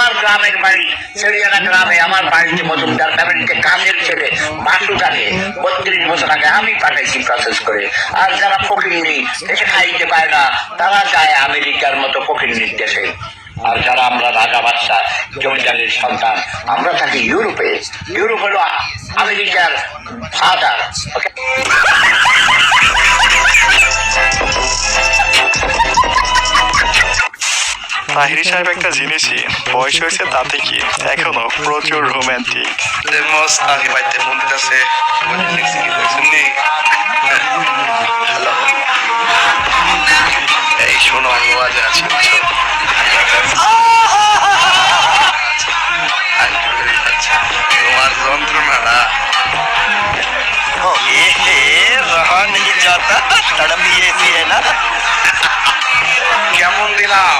আমার গ্রামের বাড়ি সেরিয়ানা গ্রামে আমার বাড়িতে মজুমদার ফ্যামিলিতে কাজের ছেলে বাসু থাকে 32 বছর আগে আমি পাঠাইছি প্রসেস করে। আর যারা ফকিন্নি দেশে খাইতে পায় না তারা যায় আমেরিকার মতো ফকিন্নির দেশে। আর যারা আমরা রাজা বাদশা জমিদারের সন্তান আমরা থাকি ইউরোপে। ইউরোপ হলো আমেরিকার ফাদার। তাহিরি সাহেব একটা জিনিসই বয়স হয়েছে তাতে কি এখনো প্রচুর রোমান্টিক। আগে বাড়িতে ফোন দিতেছে হ্যালো এই শোনো আমি ওয়াজে আছি বুঝছো তোমার যন্ত্রণাটা रहा नहीं जाता तड़प ही ऐसी है ना। কেমন দিলাম